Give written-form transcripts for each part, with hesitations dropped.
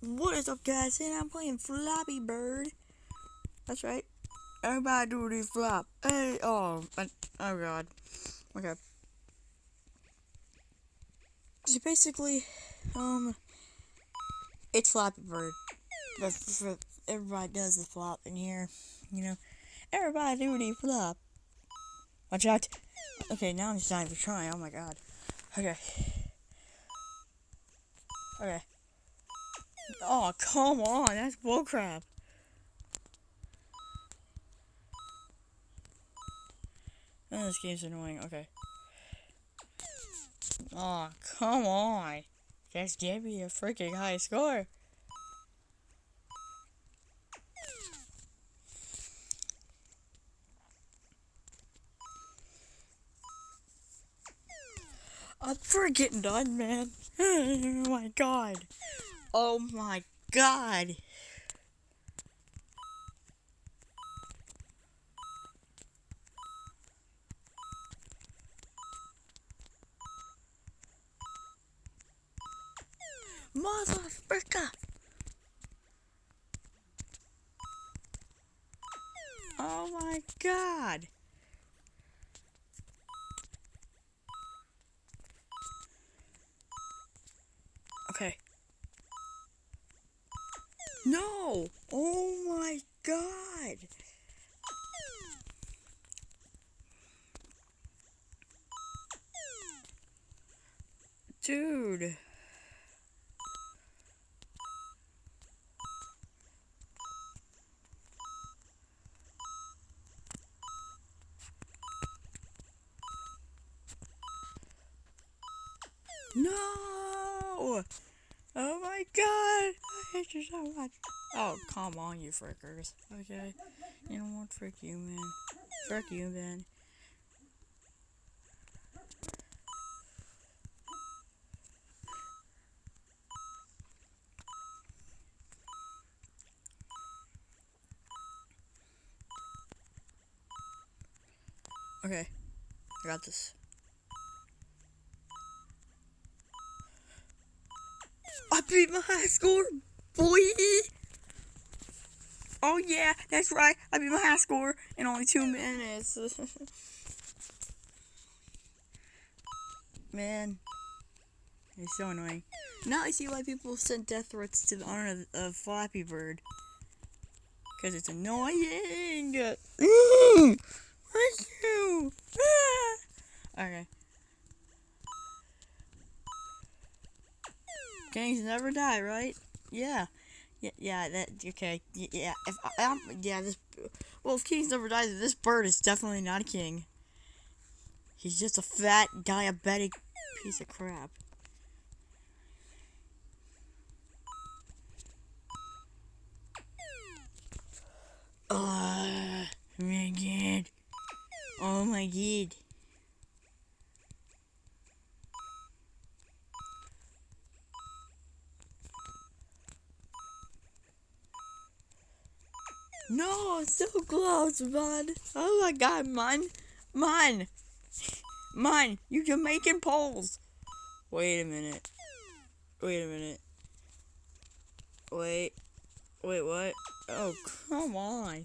What is up, guys? And I'm playing Floppy Bird. That's right. Everybody do the flop. Hey, oh god. Okay. So basically, it's Floppy Bird. But everybody does the flop in here. You know, everybody do the flop. Watch out. Okay, now I'm just not even trying. Oh my god. Okay. Okay. Oh, come on. That's bullcrap. Oh, this game's annoying. Okay. Oh, come on. Just give me a freaking high score. I'm freaking done, man. Oh my god. Oh my god. Motherfucker. Oh my god. Okay. No. Oh my god. Dude. No. Oh my god. I hate you so much. Oh, come on, you frickers. Okay. You know what? Frick you, man. Frick you, man. Okay. I got this. I beat my high score, boy! Oh yeah, that's right. I beat my high score in only 2 minutes. Man, it's so annoying. Now I see why people send death threats to the owner of Flappy Bird. Because it's annoying. Fuck you. Okay. Kings never die, right? Yeah. Yeah, that, okay. Yeah, if kings never die, this bird is definitely not a king. He's just a fat, diabetic piece of crap. Oh my god. Oh my god. No, so close, man. Oh my god, man. Man, you Jamaican Poles. Wait a minute. Wait, what? Oh, come on.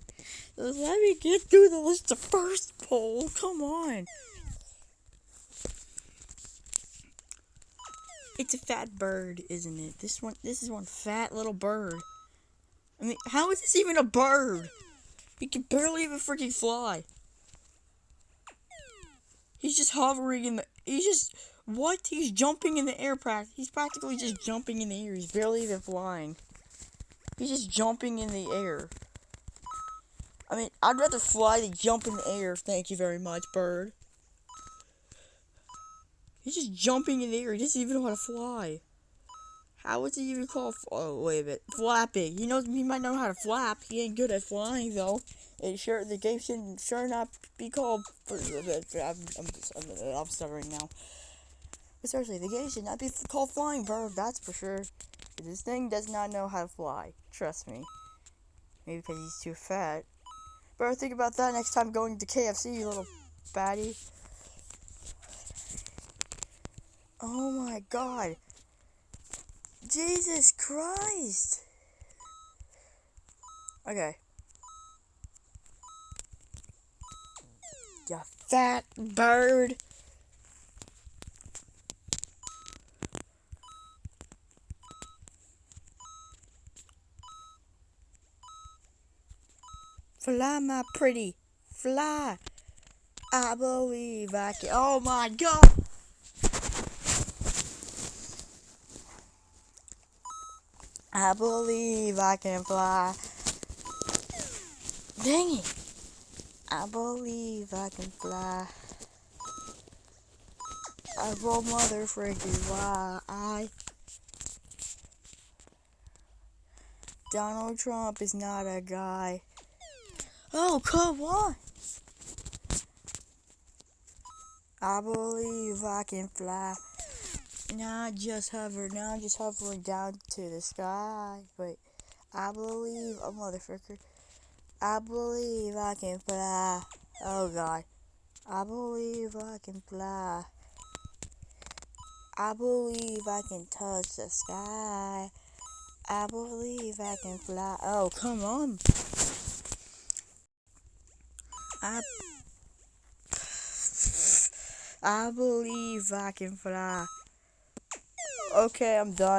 Just let me get through the list of first pole. Come on. It's a fat bird, isn't it? This is one fat little bird. I mean, how is this even a bird? He can barely even freaking fly. He's just hovering in the... What? He's jumping in the air. He's practically just jumping in the air. He's barely even flying. He's just jumping in the air. I mean, I'd rather fly than jump in the air. Thank you very much, bird. He's just jumping in the air. He doesn't even know how to fly. How is he even called? Oh, wait a minute. Flapping. He might know how to flap. He ain't good at flying, though. The game should sure not be called... I'm stuttering now. But seriously, the game should not be called Flying Bird, that's for sure. This thing does not know how to fly. Trust me. Maybe because he's too fat. Better think about that next time going to KFC, you little fatty. Oh my god. Jesus Christ. Okay. You fat bird. Fly, my pretty. Fly. I believe I can. Oh my god. I believe I can fly. Dang it. I believe I can fly. I will mother freaking why. Donald Trump is not a guy. Oh, come on. I believe I can fly. Now I'm just hovering down to the sky. Wait, I believe, oh motherfucker. I believe I can fly. Oh god. I believe I can fly. I believe I can touch the sky. I believe I can fly. Oh, come on. I believe I can fly. Okay, I'm done.